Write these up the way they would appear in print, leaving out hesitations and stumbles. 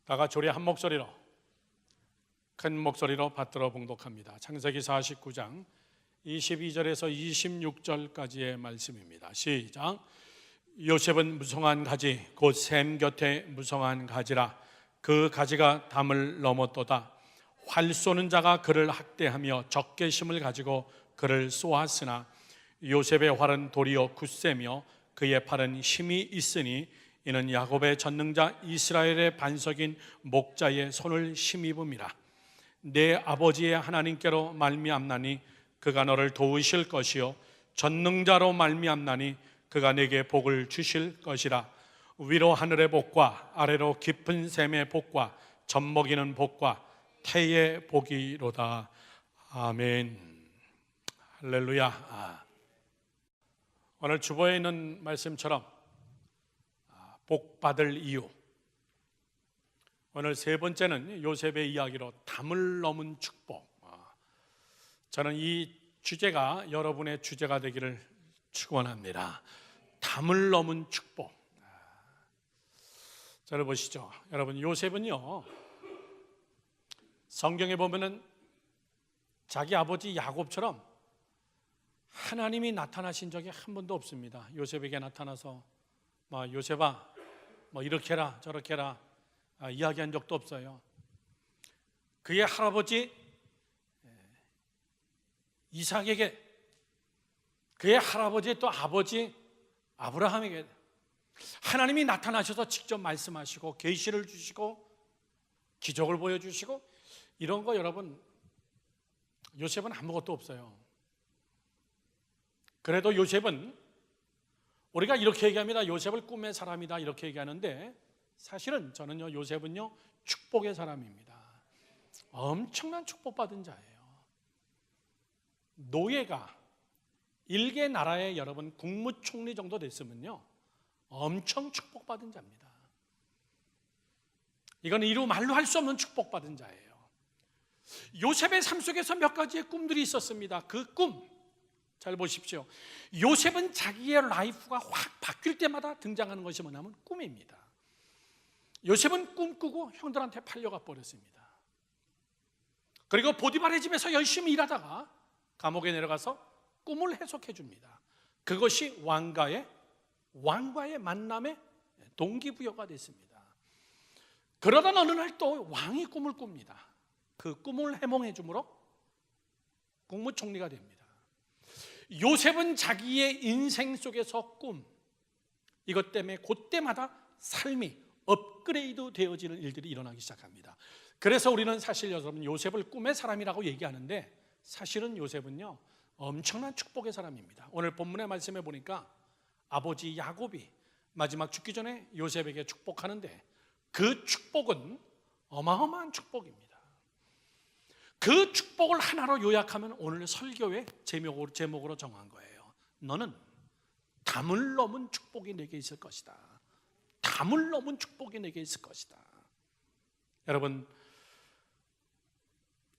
다 같이 우리 한 목소리로 큰 목소리로 받들어 봉독합니다. 창세기 49장 22절에서 26절까지의 말씀입니다. 시작. 요셉은 무성한 가지 곧 샘 곁에 무성한 가지라. 그 가지가 담을 넘었도다. 활 쏘는 자가 그를 학대하며 적개심을 가지고 그를 쏘았으나 요셉의 활은 도리어 굳세며 그의 팔은 힘이 있으니 이는 야곱의 전능자 이스라엘의 반석인 목자의 손을 힘입음이라. 내 아버지의 하나님께로 말미암나니 그가 너를 도우실 것이요 전능자로 말미암나니 그가 내게 복을 주실 것이라. 위로 하늘의 복과 아래로 깊은 샘의 복과 젖먹이는 복과 태의 복이로다. 아멘. 할렐루야. 오늘 주보에 있는 말씀처럼 복 받을 이유, 오늘 세 번째는 요셉의 이야기로 담을 넘은 축복. 저는 이 주제가 여러분의 주제가 되기를 축원합니다. 담을 넘은 축복. 저를 보시죠. 여러분, 요셉은요, 성경에 보면은 자기 아버지 야곱처럼 하나님이 나타나신 적이 한 번도 없습니다. 요셉에게 나타나서 요셉아 이렇게 해라 저렇게 해라 이야기한 적도 없어요. 그의 할아버지 이삭에게, 그의 할아버지의 또 아버지 아브라함에게 하나님이 나타나셔서 직접 말씀하시고 계시를 주시고 기적을 보여주시고 이런 거, 여러분, 요셉은 아무것도 없어요. 그래도 요셉은, 우리가 이렇게 얘기합니다. 요셉을 꿈의 사람이다 이렇게 얘기하는데, 사실은 저는요, 요셉은요 축복의 사람입니다. 엄청난 축복받은 자예요. 노예가 일개 나라의 여러분 국무총리 정도 됐으면요 엄청 축복받은 자입니다. 이건 이루 말로 할 수 없는 축복받은 자예요. 요셉의 삶 속에서 몇 가지의 꿈들이 있었습니다. 그 꿈 잘 보십시오. 요셉은 자기의 라이프가 확 바뀔 때마다 등장하는 것이 뭐냐면 꿈입니다. 요셉은 꿈꾸고 형들한테 팔려가 버렸습니다. 그리고 보디발의 집에서 열심히 일하다가 감옥에 내려가서 꿈을 해석해 줍니다. 그것이 왕과의 만남의 동기부여가 됐습니다. 그러던 어느 날 또 왕이 꿈을 꿉니다. 그 꿈을 해몽해 줌으로 국무총리가 됩니다. 요셉은 자기의 인생 속에서 꿈, 이것 때문에 그때마다 삶이 업그레이드 되어지는 일들이 일어나기 시작합니다. 그래서 우리는 사실 여러분 요셉을 꿈의 사람이라고 얘기하는데, 사실은 요셉은요 엄청난 축복의 사람입니다. 오늘 본문의 말씀에 보니까 아버지 야곱이 마지막 죽기 전에 요셉에게 축복하는데, 그 축복은 어마어마한 축복입니다. 그 축복을 하나로 요약하면 오늘 설교의 제목으로 정한 거예요. 너는 담을 넘은 축복이 내게 있을 것이다. 담을 넘은 축복이 내게 있을 것이다. 여러분,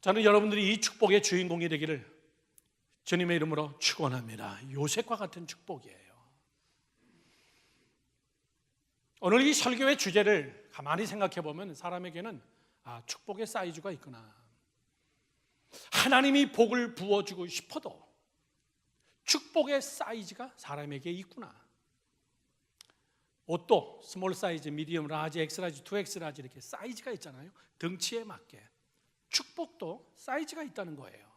저는 여러분들이 이 축복의 주인공이 되기를 주님의 이름으로 축원합니다. 요셉과 같은 축복이에요. 오늘 이 설교의 주제를 가만히 생각해 보면 사람에게는 축복의 사이즈가 있구나. 하나님이 복을 부어주고 싶어도 축복의 사이즈가 사람에게 있구나. 옷도 스몰 사이즈, 미디엄, 라지, 엑스라지, 2X라지 이렇게 사이즈가 있잖아요. 등치에 맞게. 축복도 사이즈가 있다는 거예요.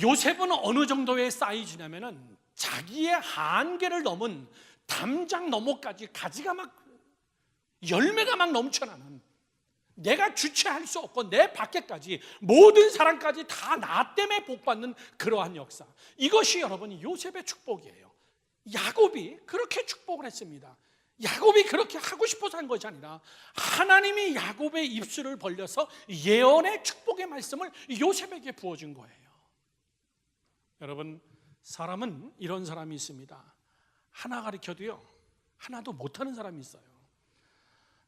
요셉은 어느 정도의 사이즈냐면은 자기의 한계를 넘은 담장 너머까지 가지가 막 열매가 막 넘쳐나는, 내가 주체할 수 없고 내 밖에까지 모든 사람까지 다 나 때문에 복받는 그러한 역사, 이것이 여러분 요셉의 축복이에요. 야곱이 그렇게 축복을 했습니다. 야곱이 그렇게 하고 싶어서 한 것이 아니라 하나님이 야곱의 입술을 벌려서 예언의 축복의 말씀을 요셉에게 부어준 거예요. 여러분, 사람은 이런 사람이 있습니다. 하나 가르쳐도요 하나도 못하는 사람이 있어요.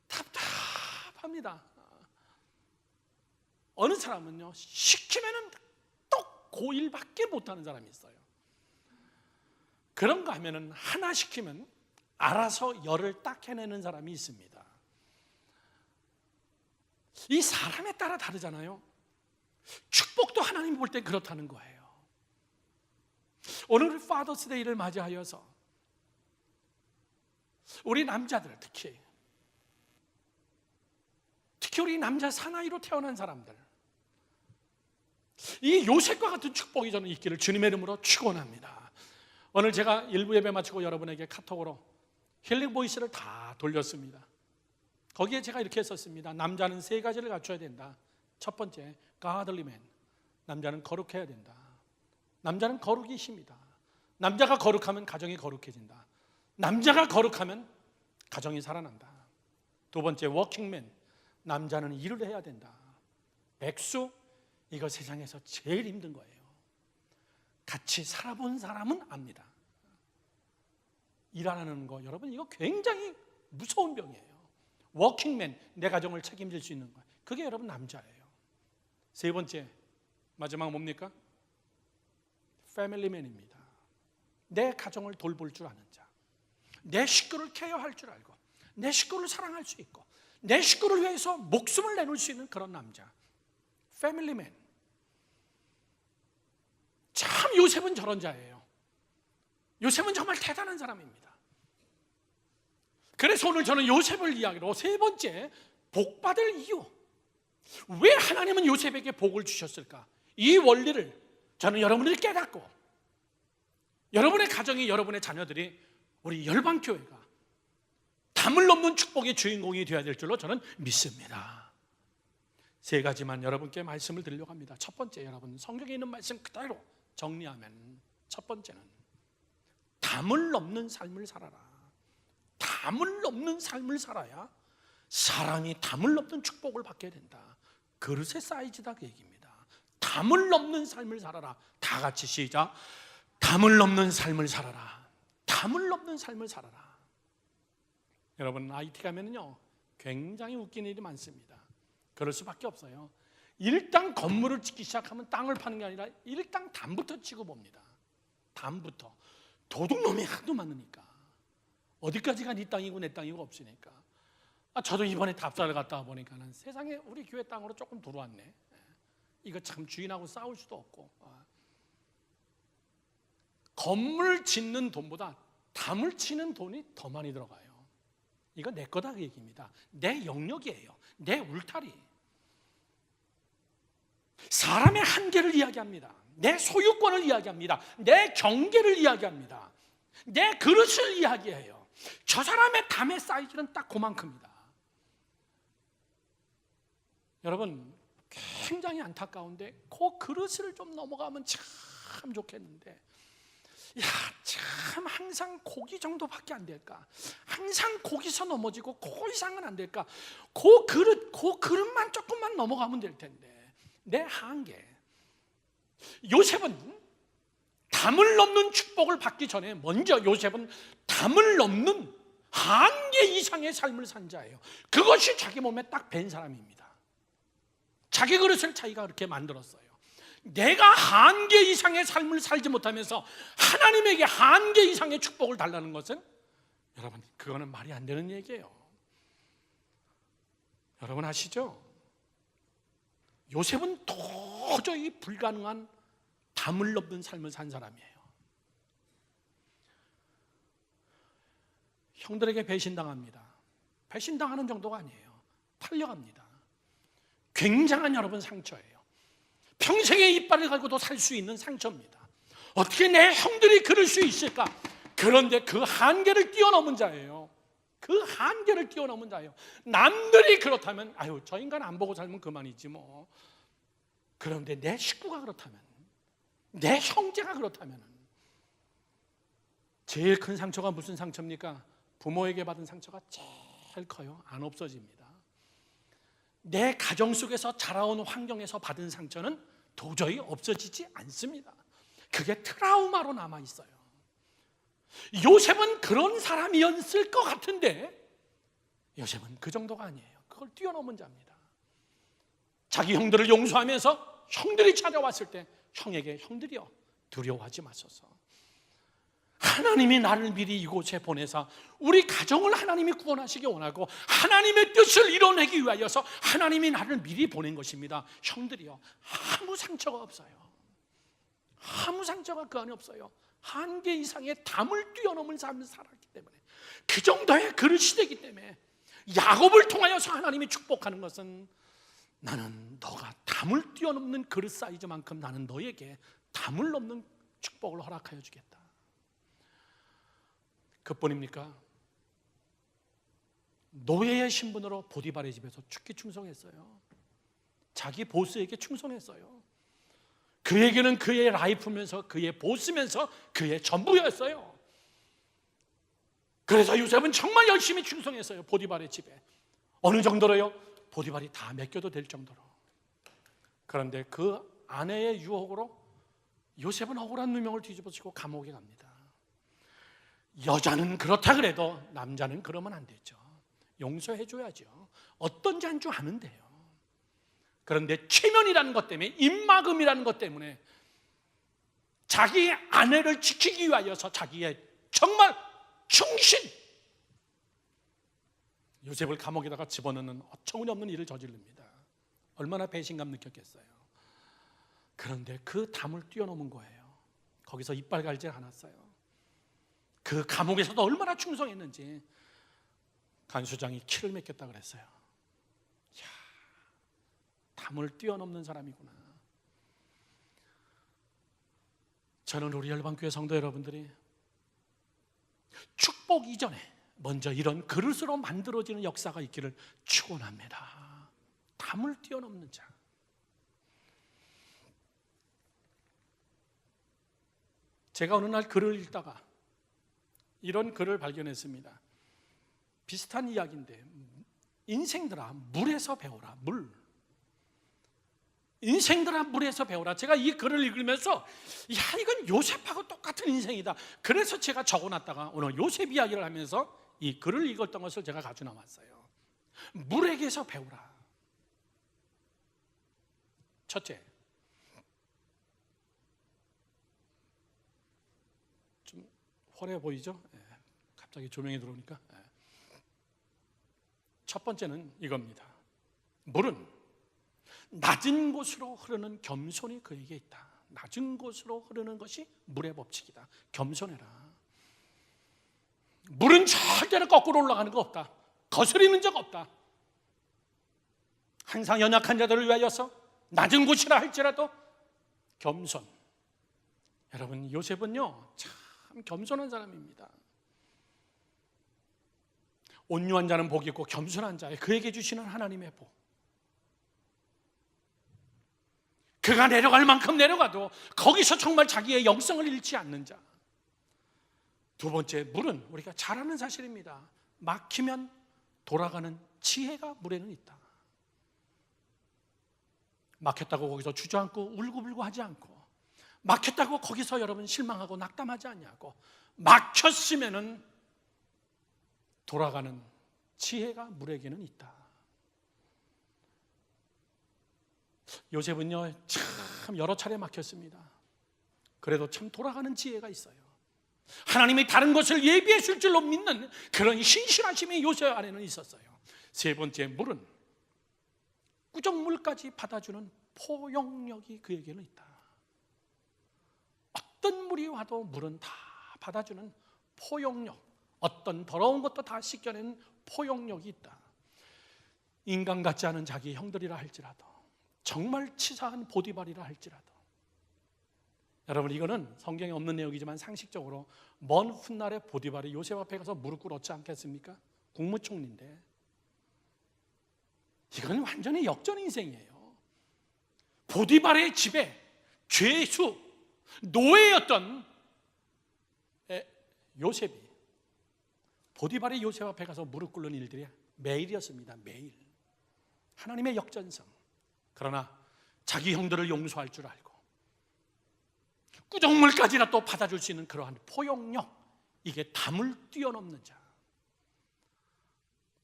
답답합니다. 어느 사람은요 시키면은 똑 고1밖에 못하는 사람이 있어요. 그런가 하면은 하나 시키면 알아서 열을 딱 해내는 사람이 있습니다. 이 사람에 따라 다르잖아요. 축복도 하나님 볼 때 그렇다는 거예요. 오늘 파더스데이를 맞이하여서 우리 남자들, 특히 우리 남자 사나이로 태어난 사람들, 이 요셉과 같은 축복이 저는 있기를 주님의 이름으로 축원합니다. 오늘 제가 일부 예배 마치고 여러분에게 카톡으로 힐링 보이스를 다 돌렸습니다. 거기에 제가 이렇게 썼습니다. 남자는 3가지를 갖춰야 된다. 첫 번째, godly man. 남자는 거룩해야 된다. 남자는 거룩이 힘이다. 남자가 거룩하면 가정이 거룩해진다. 남자가 거룩하면 가정이 살아난다. 두 번째, working man. 남자는 일을 해야 된다. 백수, 이거 세상에서 제일 힘든 거예요. 같이 살아본 사람은 압니다. 일하는 거, 여러분 이거 굉장히 무서운 병이에요. 워킹맨, 내 가정을 책임질 수 있는 거, 그게 여러분 남자예요. 세 번째, 마지막 뭡니까? 패밀리맨입니다. 내 가정을 돌볼 줄 아는 자, 내 식구를 케어할 줄 알고, 내 식구를 사랑할 수 있고, 내 식구를 위해서 목숨을 내놓을 수 있는 그런 남자, 패밀리맨. 참 요셉은 저런 자예요. 요셉은 정말 대단한 사람입니다. 그래서 오늘 저는 요셉을 이야기로 세 번째, 복받을 이유. 왜 하나님은 요셉에게 복을 주셨을까? 이 원리를 저는 여러분들이 깨닫고, 여러분의 가정이, 여러분의 자녀들이 우리 열방교회가 담을 넘는 축복의 주인공이 되어야 될 줄로 저는 믿습니다. 3가지만 여러분께 말씀을 드리려고 합니다. 첫 번째, 여러분 성경에 있는 말씀 그대로 정리하면, 첫 번째는 담을 넘는 삶을 살아라. 담을 넘는 삶을 살아야 사람이 담을 넘는 축복을 받게 된다. 그릇의 사이즈다, 그 얘기입니다. 담을 넘는 삶을 살아라. 다 같이 시작. 담을 넘는 삶을 살아라. 담을 넘는 삶을 살아라. 여러분, IT 가면은요 굉장히 웃긴 일이 많습니다. 그럴 수밖에 없어요. 일단 건물을 짓기 시작하면 땅을 파는 게 아니라 일단 담부터 치고 봅니다. 담부터. 도둑놈이 하도 많으니까. 어디까지가 네 땅이고 내 땅이고 없으니까. 저도 이번에 답사를 갔다 와 보니까는 세상에 우리 교회 땅으로 조금 들어왔네. 이거 참 주인하고 싸울 수도 없고. 건물 짓는 돈보다 담을 치는 돈이 더 많이 들어가요. 이거 내 거다, 그 얘기입니다. 내 영역이에요. 내 울타리. 사람의 한계를 이야기합니다. 내 소유권을 이야기합니다. 내 경계를 이야기합니다. 내 그릇을 이야기해요. 저 사람의 담의 사이즈는 딱 그만큼입니다. 여러분, 굉장히 안타까운데 그 그릇을 좀 넘어가면 참 좋겠는데, 참 항상 고기 정도밖에 안 될까? 항상 고기서 넘어지고 그 이상은 안 될까? 그 그릇만 조금만 넘어가면 될 텐데. 내 한계. 요셉은 담을 넘는 축복을 받기 전에 먼저 요셉은 담을 넘는 한계 이상의 삶을 산 자예요. 그것이 자기 몸에 딱 밴 사람입니다. 자기 그릇을 자기가 그렇게 만들었어요. 내가 한계 이상의 삶을 살지 못하면서 하나님에게 한계 이상의 축복을 달라는 것은, 여러분, 그거는 말이 안 되는 얘기예요. 여러분 아시죠? 요셉은 도저히 불가능한 담을 넘는 삶을 산 사람이에요. 형들에게 배신당합니다. 배신당하는 정도가 아니에요. 팔려갑니다. 굉장한 여러분 상처예요. 평생의 이빨을 가지고도 살 수 있는 상처입니다. 어떻게 내 형들이 그럴 수 있을까? 그런데 그 한계를 뛰어넘은 자예요. 그 한계를 뛰어넘은 자예요. 남들이 그렇다면 저 인간 안 보고 살면 그만이지 뭐. 그런데 내 식구가 그렇다면, 내 형제가 그렇다면, 제일 큰 상처가 무슨 상처입니까? 부모에게 받은 상처가 제일 커요. 안 없어집니다. 내 가정 속에서 자라온 환경에서 받은 상처는 도저히 없어지지 않습니다. 그게 트라우마로 남아있어요. 요셉은 그런 사람이었을 것 같은데 요셉은 그 정도가 아니에요. 그걸 뛰어넘은 자입니다. 자기 형들을 용서하면서 형들이 찾아왔을 때 형에게, 형들이여 두려워하지 마소서, 하나님이 나를 미리 이곳에 보내사 우리 가정을 하나님이 구원하시기 원하고 하나님의 뜻을 이뤄내기 위하여서 하나님이 나를 미리 보낸 것입니다. 형들이요, 아무 상처가 없어요. 아무 상처가 그 안에 없어요. 한계 이상의 담을 뛰어넘은 삶을 살았기 때문에, 그 정도의 그릇이 되기 때문에 야곱을 통하여서 하나님이 축복하는 것은, 나는 너가 담을 뛰어넘는 그릇 사이즈만큼 나는 너에게 담을 넘는 축복을 허락하여 주겠다. 그뿐입니까? 노예의 신분으로 보디발의 집에서 죽기 충성했어요. 자기 보스에게 충성했어요. 그에게는 그의 라이프면서 그의 보스면서 그의 전부였어요. 그래서 요셉은 정말 열심히 충성했어요. 보디발의 집에. 어느 정도로요? 보디발이 다 맡겨도 될 정도로. 그런데 그 아내의 유혹으로 요셉은 억울한 누명을 뒤집어지고 감옥에 갑니다. 여자는 그렇다 그래도 남자는 그러면 안 되죠. 용서해 줘야죠. 어떤지 한 줄 아는데요. 그런데 체면이라는 것 때문에, 입막음이라는 것 때문에 자기 아내를 지키기 위하여서 자기의 정말 충신, 요셉을 감옥에다가 집어넣는 어처구니없는 일을 저지릅니다. 얼마나 배신감 느꼈겠어요. 그런데 그 담을 뛰어넘은 거예요. 거기서 이빨 갈질 않았어요. 그 감옥에서도 얼마나 충성했는지 간수장이 키를 맺겠다 그랬어요. 이야, 담을 뛰어넘는 사람이구나. 저는 우리 열방교회 성도 여러분들이 축복 이전에 먼저 이런 그릇으로 만들어지는 역사가 있기를 축원합니다. 담을 뛰어넘는 자. 제가 어느 날 글을 읽다가 이런 글을 발견했습니다. 비슷한 이야기인데, 인생들아 물에서 배워라. 물. 인생들아 물에서 배워라. 제가 이 글을 읽으면서, 야, 이건 요셉하고 똑같은 인생이다. 그래서 제가 적어놨다가 오늘 요셉 이야기를 하면서 이 글을 읽었던 것을 제가 가져 나왔어요. 물에게서 배우라. 첫째, 좀 화려해 보이죠? 갑자기 조명이 들어오니까. 첫 번째는 이겁니다. 물은 낮은 곳으로 흐르는 겸손이 그에게 있다. 낮은 곳으로 흐르는 것이 물의 법칙이다. 겸손해라. 물은 절대로 거꾸로 올라가는 거 없다. 거스리는 적 없다. 항상 연약한 자들을 위하여서 낮은 곳이라 할지라도 겸손. 여러분, 요셉은요 참 겸손한 사람입니다. 온유한 자는 복이 있고 겸손한 자에 그에게 주시는 하나님의 복. 그가 내려갈 만큼 내려가도 거기서 정말 자기의 영성을 잃지 않는 자. 두 번째, 물은 우리가 잘 아는 사실입니다. 막히면 돌아가는 지혜가 물에는 있다. 막혔다고 거기서 주저앉고 울고불고 하지 않고, 막혔다고 거기서 여러분 실망하고 낙담하지 않냐고, 막혔으면은 돌아가는 지혜가 물에게는 있다. 요셉은요 참 여러 차례 막혔습니다. 그래도 참 돌아가는 지혜가 있어요. 하나님이 다른 것을 예비했을 줄로 믿는 그런 신실하심이 요셉 안에는 있었어요. 세 번째, 물은 꾸정물까지 받아주는 포용력이 그에게는 있다. 어떤 물이 와도 물은 다 받아주는 포용력, 어떤 더러운 것도 다 씻겨내는 포용력이 있다. 인간 같지 않은 자기 형들이라 할지라도, 정말 치사한 보디발이라 할지라도, 여러분 이거는 성경에 없는 내용이지만 상식적으로 먼 훗날에 보디발이 요셉 앞에 가서 무릎 꿇었지 않겠습니까? 국무총리인데. 이건 완전히 역전 인생이에요. 보디발의 집에 죄수, 노예였던 요셉이 보디발의 요셉 앞에 가서 무릎 꿇는 일들이 매일이었습니다. 매일. 하나님의 역전성. 그러나 자기 형들을 용서할 줄 알고 꾸정물까지나 또 받아줄 수 있는 그러한 포용력, 이게 담을 뛰어넘는 자.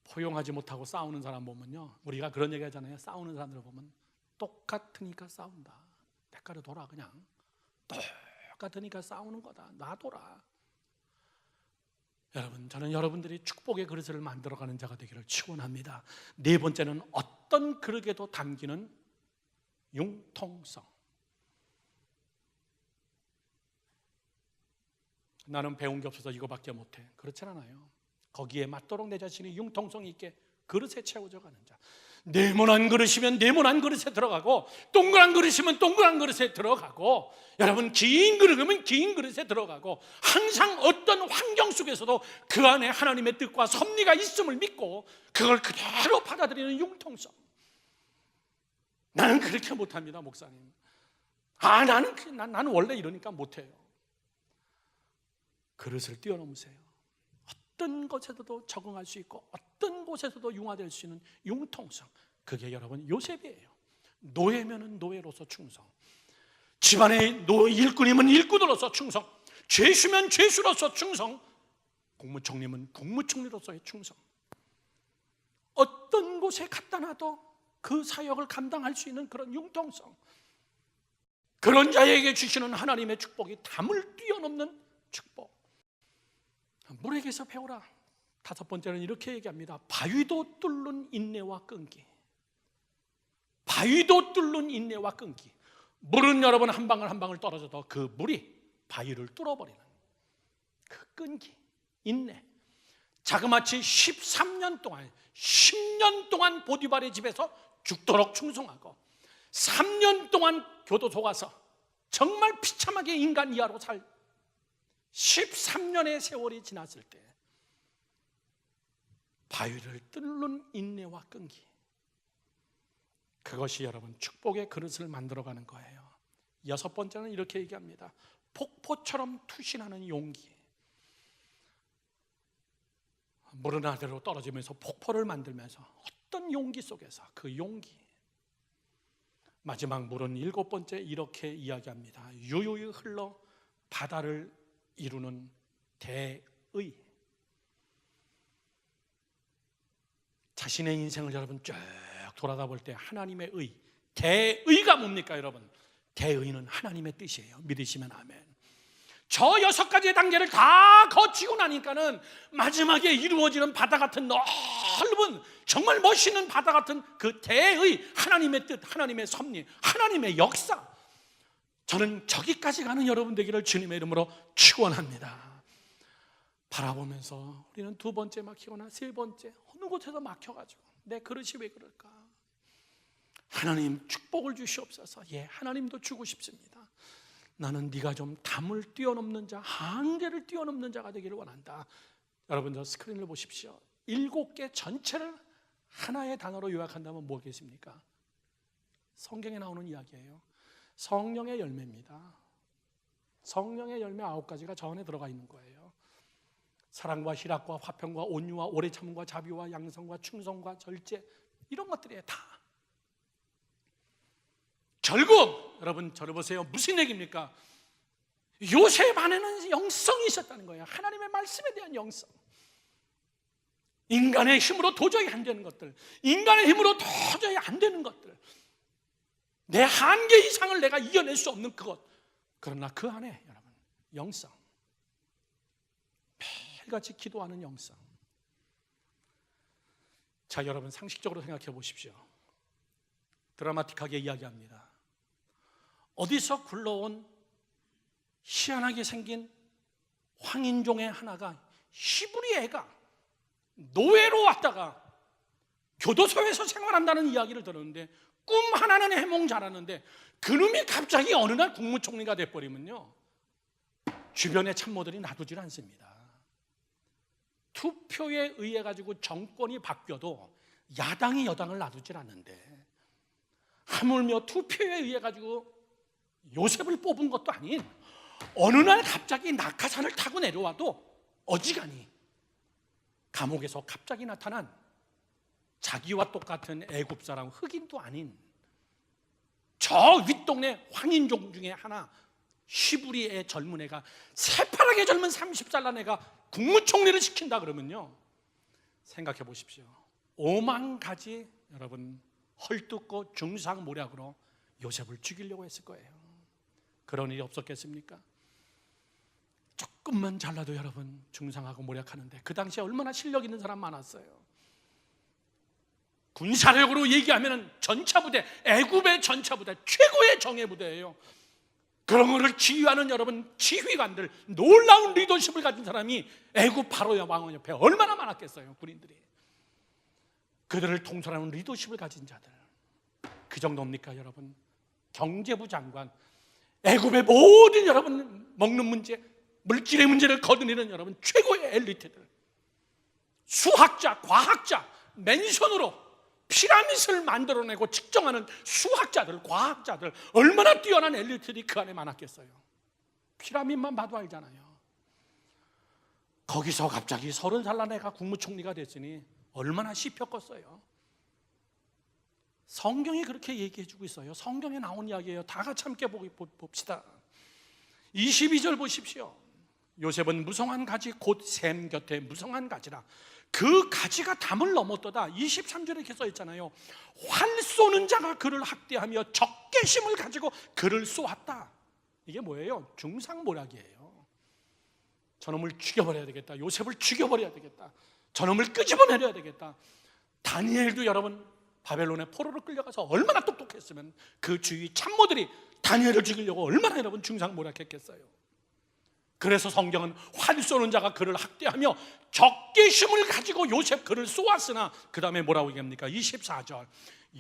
포용하지 못하고 싸우는 사람 보면요, 우리가 그런 얘기 하잖아요. 싸우는 사람들 보면 똑같으니까 싸운다. 대가로 돌아. 그냥 똑같으니까 싸우는 거다. 놔둬라. 여러분, 저는 여러분들이 축복의 그릇을 만들어가는 자가 되기를 축원합니다. 네 번째는 어떤 그릇에도 담기는 융통성. 나는 배운 게 없어서 이거밖에 못해, 그렇진 않아요. 거기에 맞도록 내 자신이 융통성 있게 그릇에 채워져 가는 자. 네모난 그릇이면 네모난 그릇에 들어가고, 동그란 그릇이면 동그란 그릇에 들어가고, 여러분 긴 그릇이면 긴 그릇에 들어가고, 항상 어떤 환경 속에서도 그 안에 하나님의 뜻과 섭리가 있음을 믿고 그걸 그대로 받아들이는 융통성. 나는 그렇게 못합니다, 목사님. 나는 원래 이러니까 못해요. 그릇을 뛰어넘으세요. 어떤 것에서도 적응할 수 있고 어떤 곳에서도 융화될 수 있는 융통성. 그게 여러분 요셉이에요. 노예면은 노예로서 충성, 집안의 일꾼이면 일꾼으로서 충성, 죄수면 죄수로서 충성, 국무총리면 국무총리로서의 충성. 어떤 곳에 갖다 놔도 그 사역을 감당할 수 있는 그런 융통성. 그런 자에게 주시는 하나님의 축복이 담을 뛰어넘는 축복. 물에게서 배우라. 다섯 번째는 이렇게 얘기합니다. 바위도 뚫는 인내와 끈기. 바위도 뚫는 인내와 끈기. 물은 여러분 한 방울 한 방울 떨어져도 그 물이 바위를 뚫어버리는 그 끈기, 인내. 자그마치 13년 동안 10년 동안 보디발의 집에서 죽도록 충성하고 3년 동안 교도소 가서 정말 비참하게 인간 이하로 살 13년의 세월이 지났을 때 바위를 뚫는 인내와 끈기, 그것이 여러분 축복의 그릇을 만들어가는 거예요. 여섯 번째는 이렇게 얘기합니다. 폭포처럼 투신하는 용기. 물은 아래로 떨어지면서 폭포를 만들면서 어떤 용기 속에서 그 용기. 마지막 물은 일곱 번째 이렇게 이야기합니다. 유유히 흘러 바다를 이루는 대의. 자신의 인생을 여러분 쭉 돌아다 볼 때 하나님의 의, 대의가 뭡니까 여러분? 대의는 하나님의 뜻이에요. 믿으시면 아멘. 저 6가지의 단계를 다 거치고 나니까는 마지막에 이루어지는 바다 같은 넓은, 정말 멋있는 바다 같은 그 대의, 하나님의 뜻, 하나님의 섭리, 하나님의 역사. 저는 저기까지 가는 여러분 되기를 주님의 이름으로 축원합니다. 바라보면서 우리는 두 번째 막히거나 세 번째 어느 곳에서 막혀가지고 내 그릇이 왜 그럴까? 하나님 축복을 주시옵소서. 예, 하나님도 주고 싶습니다. 나는 네가 좀 담을 뛰어넘는 자, 한계를 뛰어넘는 자가 되기를 원한다. 여러분 저 스크린을 보십시오. 7개 전체를 하나의 단어로 요약한다면 뭐겠습니까? 성경에 나오는 이야기예요. 성령의 열매입니다. 성령의 열매 9가지가 저 안에 들어가 있는 거예요. 사랑과 희락과 화평과 온유와 오래 참음과 자비와 양성과 충성과 절제, 이런 것들이에요. 다. 결국 여러분 저를 보세요. 무슨 얘기입니까? 요셉 안에는 영성이 있었다는 거예요. 하나님의 말씀에 대한 영성. 인간의 힘으로 도저히 안 되는 것들, 인간의 힘으로 도저히 안 되는 것들, 내 한계 이상을 내가 이겨낼 수 없는 그것. 그러나 그 안에 여러분 영성, 매일같이 기도하는 영성. 자, 여러분 상식적으로 생각해 보십시오. 드라마틱하게 이야기합니다. 어디서 굴러온 희한하게 생긴 황인종의 하나가, 히브리 애가 노예로 왔다가 교도소에서 생활한다는 이야기를 들었는데, 꿈 하나는 해몽 잘하는데 그놈이 갑자기 어느 날 국무총리가 돼버리면요, 주변의 참모들이 놔두질 않습니다. 투표에 의해 가지고 정권이 바뀌어도 야당이 여당을 놔두질 않는데, 하물며 투표에 의해 가지고 요셉을 뽑은 것도 아닌 어느 날 갑자기 낙하산을 타고 내려와도 어지간히 감옥에서 갑자기 나타난 자기와 똑같은 애굽 사람, 흑인도 아닌 저 윗동네 황인종 중에 하나, 히브리의 젊은 애가, 새파랗게 젊은 30살 난 애가 국무총리를 시킨다 그러면요, 생각해 보십시오. 5만 가지 여러분 헐뜯고 중상모략으로 요셉을 죽이려고 했을 거예요. 그런 일이 없었겠습니까? 조금만 잘라도 여러분 중상하고 모략하는데 그 당시에 얼마나 실력 있는 사람 많았어요. 군사력으로 얘기하면 전차부대, 애굽의 전차부대, 최고의 정예부대예요. 그런 것을 지휘하는 여러분 지휘관들, 놀라운 리더십을 가진 사람이 애굽 바로 왕원 옆에 얼마나 많았겠어요. 군인들이 그들을 통솔하는 리더십을 가진 자들, 그 정도입니까 여러분? 경제부 장관, 애굽의 모든 여러분 먹는 문제, 물질의 문제를 거두내는 여러분 최고의 엘리트들, 수학자, 과학자, 맨손으로 피라밋을 만들어내고 측정하는 수학자들, 과학자들, 얼마나 뛰어난 엘리트들이 그 안에 많았겠어요. 피라밋만 봐도 알잖아요. 거기서 갑자기 30살 난 애가 국무총리가 됐으니 얼마나 씹혔겠어요. 성경이 그렇게 얘기해주고 있어요. 성경에 나온 이야기예요. 다 같이 함께 봅시다. 22절 보십시오. 요셉은 무성한 가지 곧 샘 곁에 무성한 가지라. 그 가지가 담을 넘었도다. 23절에 이렇게 써있잖아요. 활 쏘는 자가 그를 학대하며 적개심을 가지고 그를 쏘았다. 이게 뭐예요? 중상모략이에요. 저놈을 죽여버려야 되겠다. 요셉을 죽여버려야 되겠다. 저놈을 끄집어내려야 되겠다. 다니엘도 여러분 바벨론의 포로로 끌려가서 얼마나 똑똑했으면 그 주위 참모들이 다니엘을 죽이려고 얼마나 여러분 중상모략했겠어요. 그래서 성경은 활 쏘는 자가 그를 학대하며 적개심을 가지고 요셉 그를 쏘았으나 그 다음에 뭐라고 얘기합니까? 24절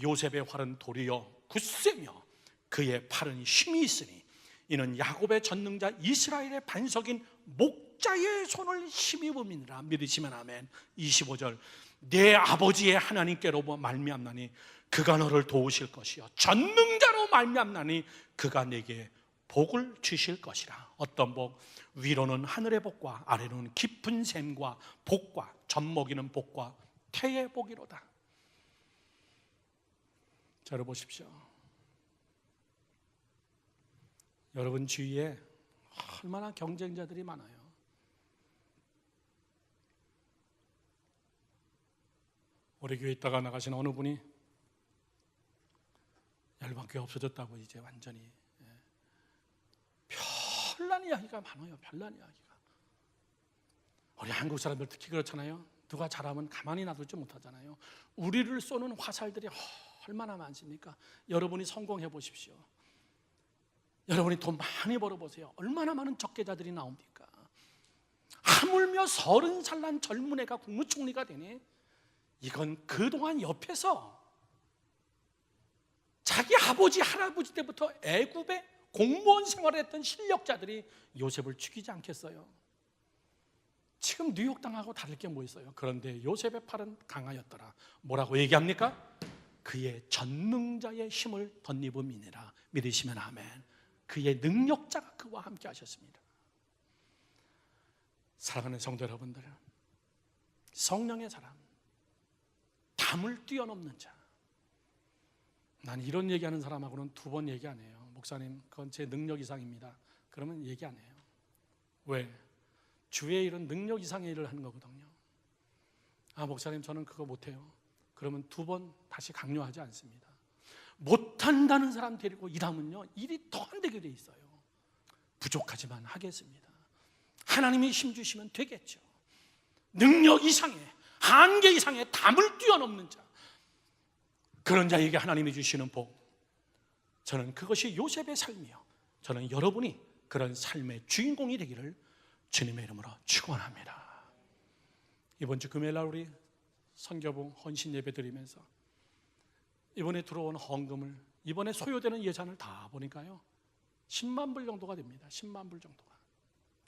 요셉의 활은 도리어 굳세며 그의 팔은 힘이 있으니 이는 야곱의 전능자 이스라엘의 반석인 목자의 손을 힘입음이니라. 믿으시면 아멘. 25절 내 아버지의 하나님께로 말미암나니 그가 너를 도우실 것이요 전능자로 말미암나니 그가 내게 복을 주실 것이라. 어떤 복? 위로는 하늘의 복과 아래로는 깊은 샘과 복과 젖먹이는 복과 태의 복이로다. 자, 보십시오. 여러분 주위에 얼마나 경쟁자들이 많아요. 우리 교회 있다가 나가신 어느 분이 열방교회 없어졌다고 이제 완전히 별난 이야기가 많아요. 별난 이야기가. 우리 한국 사람들 특히 그렇잖아요. 누가 잘하면 가만히 놔두지 못하잖아요. 우리를 쏘는 화살들이 얼마나 많습니까? 여러분이 성공해 보십시오. 여러분이 돈 많이 벌어보세요. 얼마나 많은 적개자들이 나옵니까? 하물며 30살 난 젊은 애가 국무총리가 되네. 이건 그동안 옆에서 자기 아버지 할아버지 때부터 애굽에 공무원 생활을 했던 실력자들이 요셉을 죽이지 않겠어요? 지금 뉴욕 땅하고 다를 게 뭐 있어요? 그런데 요셉의 팔은 강하였더라. 뭐라고 얘기합니까? 그의 전능자의 힘을 덧입음이니라. 믿으시면 아멘. 그의 능력자가 그와 함께 하셨습니다. 사랑하는 성도 여러분들, 성령의 사람, 담을 뛰어넘는 자. 난 이런 얘기하는 사람하고는 2번 얘기 안 해요. 목사님, 그건 제 능력 이상입니다. 그러면 얘기 안 해요. 왜? 주의 일은 능력 이상의 일을 하는 거거든요. 아, 목사님, 저는 그거 못해요. 그러면 2번 다시 강요하지 않습니다. 못한다는 사람 데리고 일하면요, 일이 더 안 되게 돼 있어요. 부족하지만 하겠습니다. 하나님이 힘 주시면 되겠죠. 능력 이상의, 한계 이상의 담을 뛰어넘는 자, 그런 자에게 하나님이 주시는 복, 저는 그것이 요셉의 삶이요, 저는 여러분이 그런 삶의 주인공이 되기를 주님의 이름으로 축원합니다. 이번 주 금요일 날 우리 선교부 헌신 예배 드리면서 이번에 들어온 헌금을, 이번에 소요되는 예산을 다 보니까요 10만 불 정도가 됩니다. 10만 불 정도가.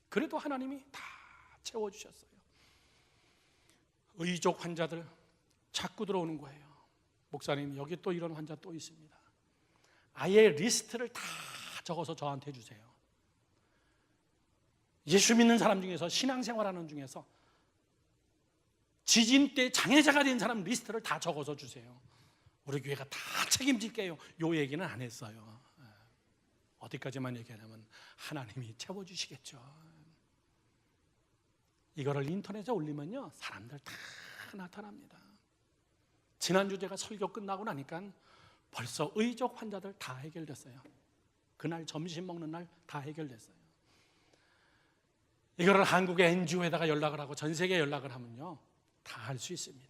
그래도 하나님이 다 채워주셨어요. 의족 환자들 자꾸 들어오는 거예요. 목사님, 여기 또 이런 환자 또 있습니다. 아예 리스트를 다 적어서 저한테 주세요. 예수 믿는 사람 중에서, 신앙생활하는 중에서 지진 때 장애자가 된 사람 리스트를 다 적어서 주세요. 우리 교회가 다 책임질게요. 요 얘기는 안 했어요. 어디까지만 얘기하냐면 하나님이 채워주시겠죠. 이거를 인터넷에 올리면요 사람들 다 나타납니다. 지난주 제가 설교 끝나고 나니까 벌써 의족 환자들 다 해결됐어요. 그날 점심 먹는 날 다 해결됐어요. 이거를 한국의 NGO에다가 연락을 하고 전 세계에 연락을 하면요, 다 할 수 있습니다.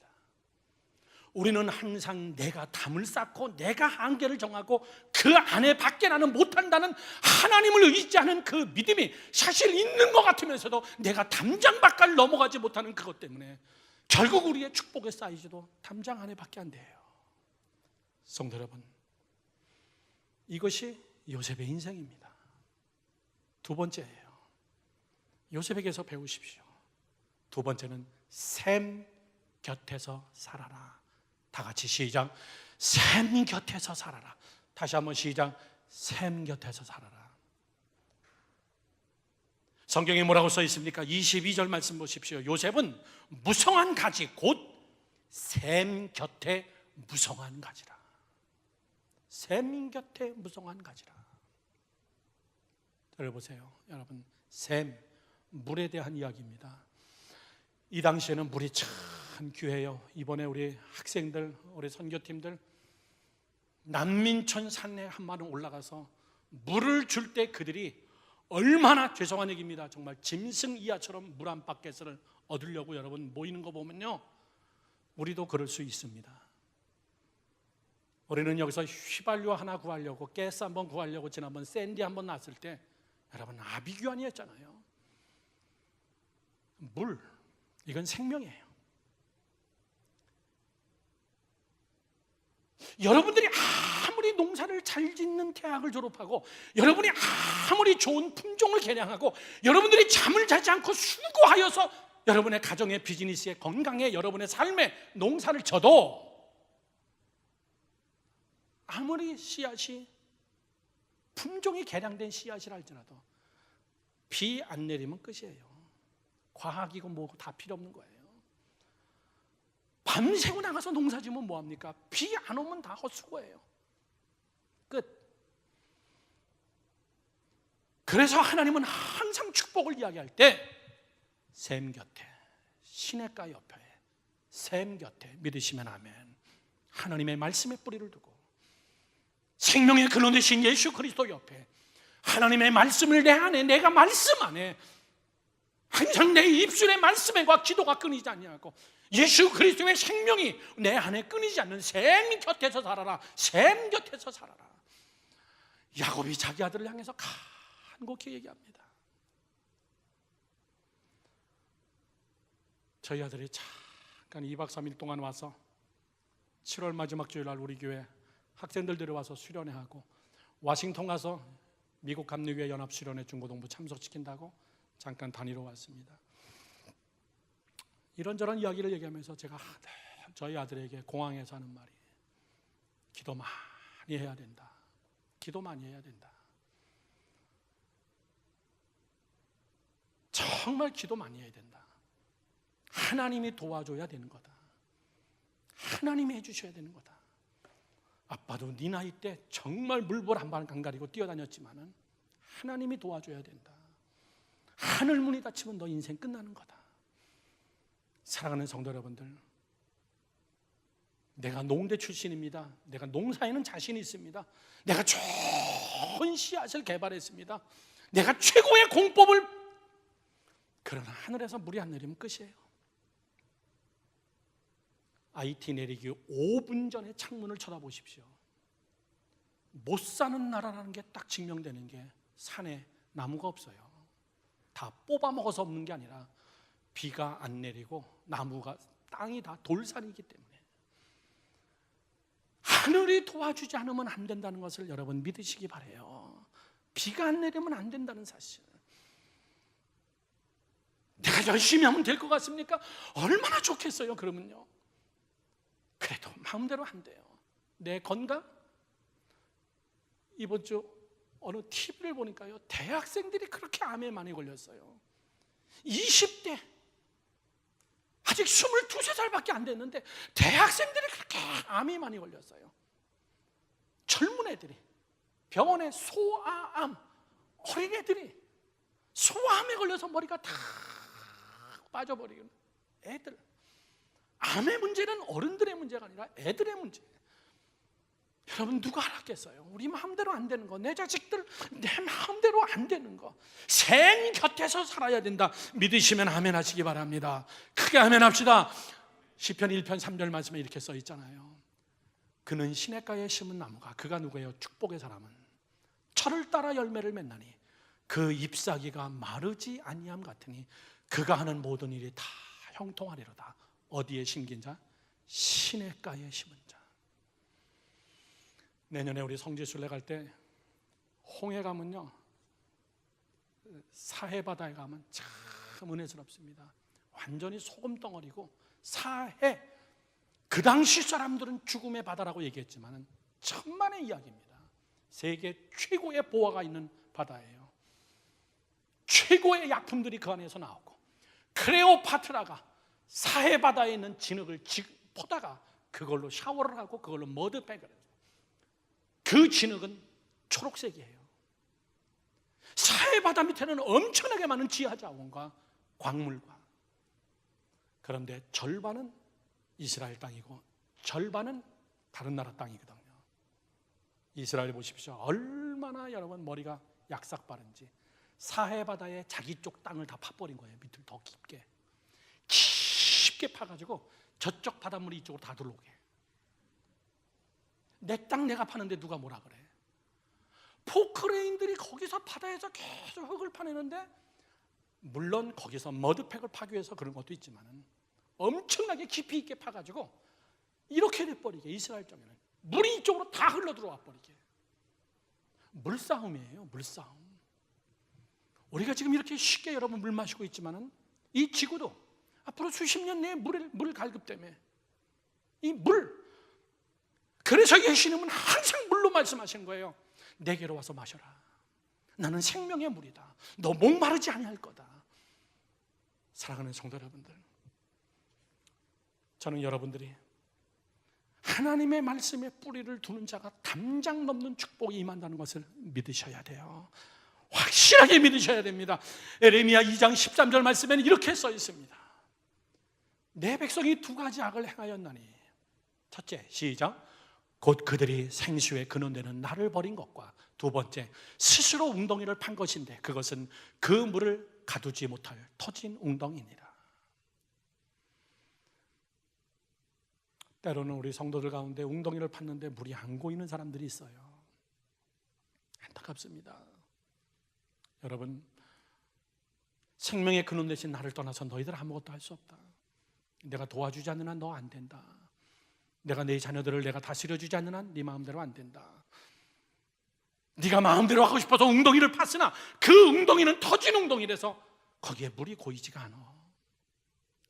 우리는 항상 내가 담을 쌓고 내가 한계를 정하고 그 안에 밖에 나는 못한다는 하나님을 의지하는 그 믿음이 사실 있는 것 같으면서도 내가 담장 밖을 넘어가지 못하는 그것 때문에 결국 우리의 축복의 사이즈도 담장 안에 밖에 안 돼요. 성도 여러분, 이것이 요셉의 인생입니다. 두 번째예요. 요셉에게서 배우십시오. 두 번째는 샘 곁에서 살아라. 다 같이 시작. 샘 곁에서 살아라. 다시 한번 시작. 샘 곁에서 살아라. 성경에 뭐라고 써 있습니까? 22절 말씀 보십시오. 요셉은 무성한 가지 곧 샘 곁에 무성한 가지라. 샘 곁에 무성한 가지라. 들어보세요. 여러분, 샘, 물에 대한 이야기입니다. 이 당시에는 물이 참 귀해요. 이번에 우리 학생들, 우리 선교팀들 난민촌 산에 한 마리 올라가서 물을 줄 때 그들이 얼마나, 죄송한 얘기입니다, 정말 짐승 이하처럼 물 한 바켓을 얻으려고 여러분 모이는 거 보면요, 우리도 그럴 수 있습니다. 우리는 여기서 휘발유 하나 구하려고, 가스 한번 구하려고 지난번 샌디 한번 났을 때 여러분 아비규환이었잖아요. 물, 이건 생명이에요. 여러분들이 아무리 농사를 잘 짓는 대학을 졸업하고 여러분이 아무리 좋은 품종을 개량하고 여러분들이 잠을 자지 않고 수고하여서 여러분의 가정의 비즈니스에 건강에 여러분의 삶에 농사를 져도 아무리 씨앗이 품종이 개량된 씨앗이라 할지라도 비 안 내리면 끝이에요. 과학이고 뭐고 다 필요 없는 거예요. 밤새고 나가서 농사 지으면 뭐합니까? 비 안 오면 다 헛수고예요. 끝. 그래서 하나님은 항상 축복을 이야기할 때 샘 곁에, 시냇가 옆에, 샘 곁에, 믿으시면 아멘, 하나님의 말씀에 뿌리를 두고 생명의 근원 되신 예수 그리스도 옆에 하나님의 말씀을 내 안에, 내가 말씀 안에 항상 내 입술의 말씀과 기도가 끊이지 않냐고, 예수 그리스도의 생명이 내 안에 끊이지 않는 샘 곁에서 살아라. 샘 곁에서 살아라. 야곱이 자기 아들을 향해서 간곡히 얘기합니다. 저희 아들이 잠깐 2박 3일 동안 와서 7월 마지막 주일날 우리 교회 학생들 데려와서 수련회 하고 워싱턴 가서 미국 감리교회 연합수련회 중고등부 참석시킨다고 잠깐 다니러 왔습니다. 이런저런 이야기를 얘기하면서 제가 저희 아들에게 공항에서 하는 말이, 기도 많이 해야 된다. 기도 많이 해야 된다. 정말 기도 많이 해야 된다. 하나님이 도와줘야 되는 거다. 하나님이 해주셔야 되는 거다. 아빠도 네 나이 때 정말 물볼 한 발 안 가리고 뛰어다녔지만은 하나님이 도와줘야 된다. 하늘 문이 닫히면 너 인생 끝나는 거다. 사랑하는 성도 여러분들, 내가 농대 출신입니다. 내가 농사에는 자신이 있습니다. 내가 좋은 씨앗을 개발했습니다. 내가 최고의 공법을, 그러나 하늘에서 물이 안 내리면 끝이에요. IT 내리기 5분 전에 창문을 쳐다보십시오. 못 사는 나라라는 게 딱 증명되는 게 산에 나무가 없어요. 다 뽑아 먹어서 없는 게 아니라 비가 안 내리고 나무가, 땅이 다 돌산이기 때문에 하늘이 도와주지 않으면 안 된다는 것을 여러분 믿으시기 바라요. 비가 안 내리면 안 된다는 사실. 내가 열심히 하면 될 것 같습니까? 얼마나 좋겠어요. 그러면요, 그래도 마음대로 안 돼요. 내 건강, 이번 주 어느 TV를 보니까요, 대학생들이 그렇게 암에 많이 걸렸어요. 20대, 아직 22~23살밖에 안 됐는데 대학생들이 그렇게 암이 많이 걸렸어요. 젊은 애들이 병원에 소아암, 어린애들이 소아암에 걸려서 머리가 다 빠져버리는 애들. 암의 문제는 어른들의 문제가 아니라 애들의 문제예요. 여러분, 누가 알았겠어요? 우리 마음대로 안 되는 거, 내 자식들 내 마음대로 안 되는 거, 생 곁에서 살아야 된다. 믿으시면 아멘 하시기 바랍니다. 크게 아멘 합시다. 시편 1편 3절 말씀에 이렇게 써 있잖아요. 그는 시냇가에 심은 나무가, 그가 누구예요? 축복의 사람은 철을 따라 열매를 맺나니 그 잎사귀가 마르지 아니함 같으니 그가 하는 모든 일이 다 형통하리로다. 어디에 심긴 자? 시냇가에 심은 자. 내년에 우리 성지순례 갈 때 홍해 가면요, 사해 바다에 가면 참 은혜스럽습니다. 완전히 소금 덩어리고, 사해, 그 당시 사람들은 죽음의 바다라고 얘기했지만 천만의 이야기입니다. 세계 최고의 보화가 있는 바다예요. 최고의 약품들이 그 안에서 나오고, 클레오파트라가 사해 바다에 있는 진흙을 퍼다가 그걸로 샤워를 하고 그걸로 머드팩을 해요. 그 진흙은 초록색이에요. 사해 바다 밑에는 엄청나게 많은 지하 자원과 광물과, 그런데 절반은 이스라엘 땅이고 절반은 다른 나라 땅이거든요. 이스라엘 보십시오. 얼마나 여러분 머리가 약삭 빠른지. 사해 바다에 자기 쪽 땅을 다 파버린 거예요. 밑을 더 깊게 파가지고 저쪽 바닷물이 이쪽으로 다 들어오게. 내 땅 내가 파는데 누가 뭐라 그래? 포크레인들이 거기서 바다에서 계속 흙을 파내는데, 물론 거기서 머드팩을 파기 위해서 그런 것도 있지만 엄청나게 깊이 있게 파가지고 이렇게 돼버리게. 이스라엘 쪽에는 물이 이쪽으로 다 흘러 들어와 버리게. 물싸움이에요. 물싸움. 우리가 지금 이렇게 쉽게 여러분 물 마시고 있지만 이 지구도 앞으로 수십 년 내에 물 갈급 때문에 이 물, 그래서 예수님은 항상 물로 말씀하신 거예요. 내게로 와서 마셔라. 나는 생명의 물이다. 너 목마르지 아니할 거다. 사랑하는 성도 여러분들, 저는 여러분들이 하나님의 말씀에 뿌리를 두는 자가 담장 넘는 축복이 임한다는 것을 믿으셔야 돼요. 확실하게 믿으셔야 됩니다. 에레미야 2장 13절 말씀에는 이렇게 써 있습니다. 내 백성이 두 가지 악을 행하였나니, 첫째, 시작, 곧 그들이 생수에 근원되는 나를 버린 것과, 두 번째, 스스로 웅덩이를 판 것인데 그것은 그 물을 가두지 못할 터진 웅덩이니라. 때로는 우리 성도들 가운데 웅덩이를 팠는데 물이 안 고이는 사람들이 있어요. 안타깝습니다. 여러분, 생명의 근원 대신 나를 떠나서 너희들 아무것도 할 수 없다. 내가 도와주지 않는 한 너 안 된다. 내가 네 자녀들을 내가 다스려주지 않는 한 네 마음대로 안 된다. 네가 마음대로 하고 싶어서 웅덩이를 팠으나 그 웅덩이는 터진 웅덩이라서 거기에 물이 고이지가 않아.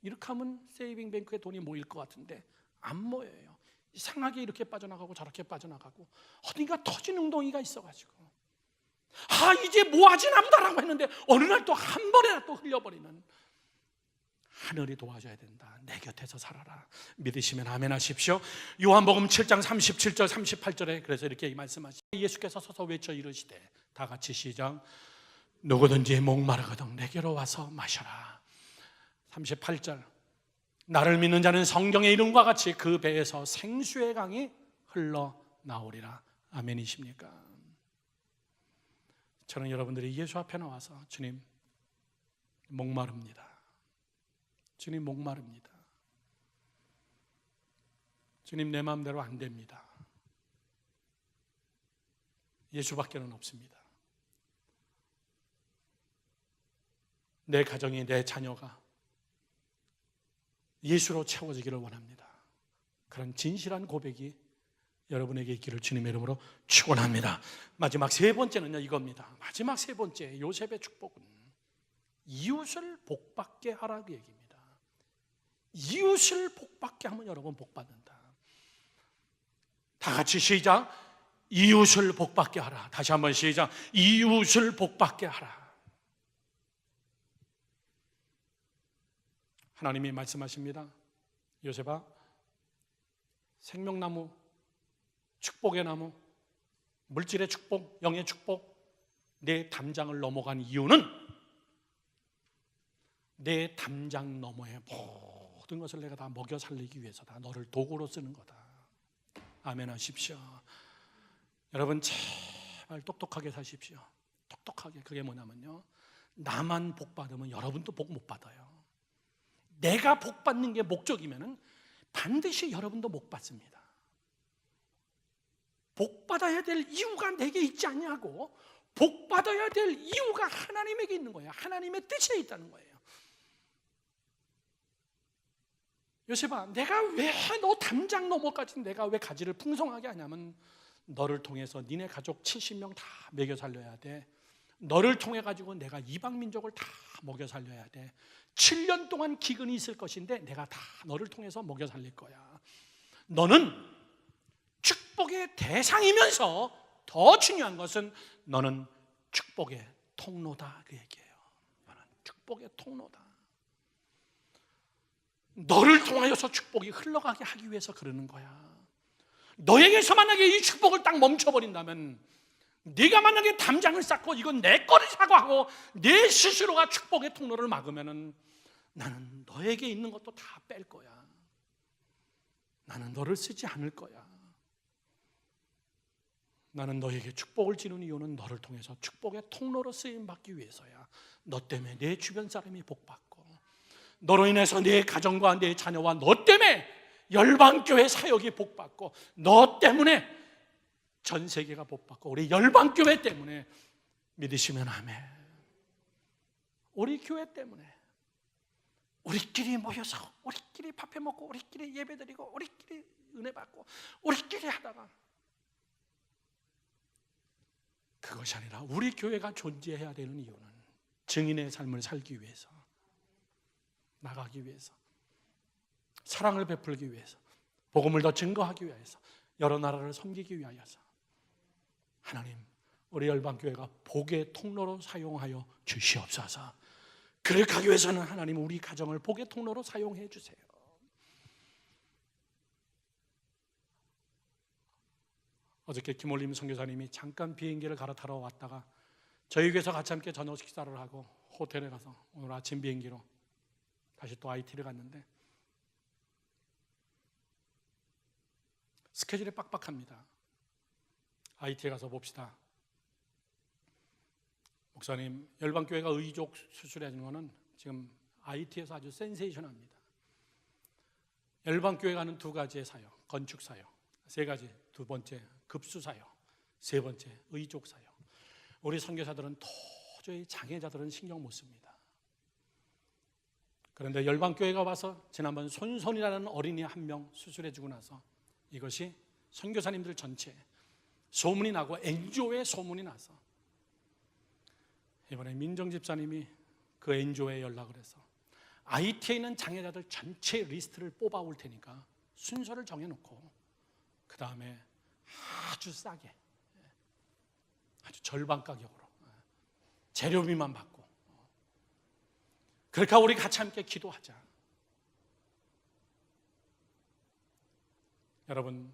이렇게 하면 세이빙뱅크에 돈이 모일 것 같은데 안 모여요. 이상하게 이렇게 빠져나가고 저렇게 빠져나가고, 어딘가 터진 웅덩이가 있어가지고 이제 뭐하지나 보다라고 했는데 어느 날 또 한 번에 또 흘려버리는. 하늘이 도와줘야 된다. 내 곁에서 살아라. 믿으시면 아멘 하십시오. 요한복음 7장 37절 38절에 그래서 이렇게 말씀하시죠. 예수께서 서서 외쳐 이르시되, 다 같이 시작, 누구든지 목마르거든 내게로 와서 마셔라. 38절, 나를 믿는 자는 성경의 이름과 같이 그 배에서 생수의 강이 흘러나오리라. 아멘이십니까? 저는 여러분들이 예수 앞에 나와서 주님 목마릅니다. 주님 목마릅니다. 주님 내 마음대로 안 됩니다. 예수밖에는 없습니다. 내 가정이, 내 자녀가 예수로 채워지기를 원합니다. 그런 진실한 고백이 여러분에게 있기를 주님의 이름으로 축원합니다. 마지막 세 번째는요, 이겁니다. 마지막 세 번째, 요셉의 축복은 이웃을 복받게 하라고 얘기입니다. 이웃을 복받게 하면 여러분 복받는다. 다 같이 시작, 이웃을 복받게 하라. 다시 한번 시작, 이웃을 복받게 하라. 하나님이 말씀하십니다. 요셉아, 생명나무, 축복의 나무, 물질의 축복, 영의 축복, 내 담장을 넘어간 이유는 내 담장 너머에 모든 것을 내가 다 먹여 살리기 위해서다. 너를 도구로 쓰는 거다. 아멘 하십시오. 여러분 제발 똑똑하게 사십시오. 똑똑하게. 그게 뭐냐면요, 나만 복 받으면 여러분도 복 못 받아요. 내가 복 받는 게 목적이면은 반드시 여러분도 복 받습니다. 복 받아야 될 이유가 내게 있지 않냐고, 복 받아야 될 이유가 하나님에게 있는 거예요. 하나님의 뜻에 있다는 거예요. 요셉아, 내가 왜 너 담장 넘어까지 내가 왜 가지를 풍성하게 하냐면 너를 통해서 니네 가족 70명 다 먹여 살려야 돼. 너를 통해 가지고 내가 이방 민족을 다 먹여 살려야 돼. 7년 동안 기근이 있을 것인데 내가 다 너를 통해서 먹여 살릴 거야. 너는 축복의 대상이면서 더 중요한 것은 너는 축복의 통로다, 그 얘기예요. 너는 축복의 통로다. 너를 통하여서 축복이 흘러가게 하기 위해서 그러는 거야. 너에게서 만약에 이 축복을 딱 멈춰버린다면, 네가 만약에 담장을 쌓고 이건 내 거를 사고하고 내 스스로가 축복의 통로를 막으면은 나는 너에게 있는 것도 다 뺄 거야. 나는 너를 쓰지 않을 거야. 나는 너에게 축복을 주는 이유는 너를 통해서 축복의 통로로 쓰임받기 위해서야. 너 때문에 내 주변 사람이 복받고, 너로 인해서 내 가정과 내 자녀와 너 때문에 열방교회 사역이 복받고, 너 때문에 전 세계가 복받고, 우리 열방교회 때문에, 믿으시면 아멘. 우리 교회 때문에 우리끼리 모여서 우리끼리 밥해 먹고 우리끼리 예배드리고 우리끼리 은혜 받고 우리끼리 하다가, 그것이 아니라 우리 교회가 존재해야 되는 이유는 증인의 삶을 살기 위해서, 나가기 위해서, 사랑을 베풀기 위해서, 복음을 더 증거하기 위해서, 여러 나라를 섬기기 위하여서, 하나님 우리 열방교회가 복의 통로로 사용하여 주시옵소서. 그렇게 하기 위해서는 하나님 우리 가정을 복의 통로로 사용해 주세요. 어저께 김올림 선교사님이 잠깐 비행기를 갈아타러 왔다가 저희 교회에서 같이 함께 저녁 식사를 하고 호텔에 가서 오늘 아침 비행기로 다시 또 IT를 갔는데 스케줄이 빡빡합니다. IT에 가서 봅시다. 목사님, 열방교회가 의족 수술해 주는 거는 지금 IT에서 아주 센세이션합니다. 열방교회가 하는 두 가지의 사역, 건축 사역, 세 가지, 두 번째 급수 사역, 세 번째 의족 사역. 우리 선교사들은 도저히 장애자들은 신경 못 씁니다. 그런데 열방교회가 와서 지난번 손손이라는 어린이 한 명 수술해 주고 나서 이것이 선교사님들 전체 소문이 나고 NGO에 소문이 나서 이번에 민정 집사님이 그 NGO에 연락을 해서 IT에 있는 장애자들 전체 리스트를 뽑아올 테니까 순서를 정해놓고 그 다음에 아주 싸게, 아주 절반 가격으로 재료비만 받고, 그러니까 우리 같이 함께 기도하자. 여러분,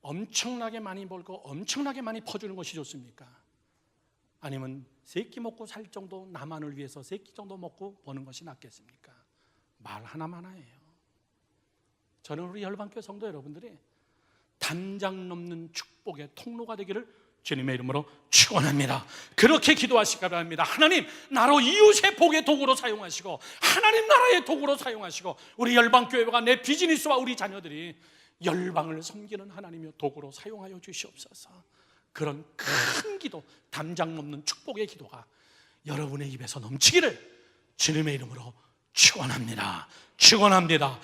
엄청나게 많이 벌고 엄청나게 많이 퍼주는 것이 좋습니까? 아니면 세 끼 먹고 살 정도, 나만을 위해서 세 끼 정도 먹고 버는 것이 낫겠습니까? 말 하나만 하예요. 저는 우리 열방교회 성도 여러분들이 담장 넘는 축복의 통로가 되기를 주님의 이름으로 축원합니다. 그렇게 기도하시기 바랍니다. 하나님, 나로 이웃의 복의 도구로 사용하시고 하나님 나라의 도구로 사용하시고 우리 열방교회가 내 비즈니스와 우리 자녀들이 열방을 섬기는 하나님의 도구로 사용하여 주시옵소서. 그런 큰 기도, 담장 넘는 축복의 기도가 여러분의 입에서 넘치기를 주님의 이름으로 축원합니다. 축원합니다.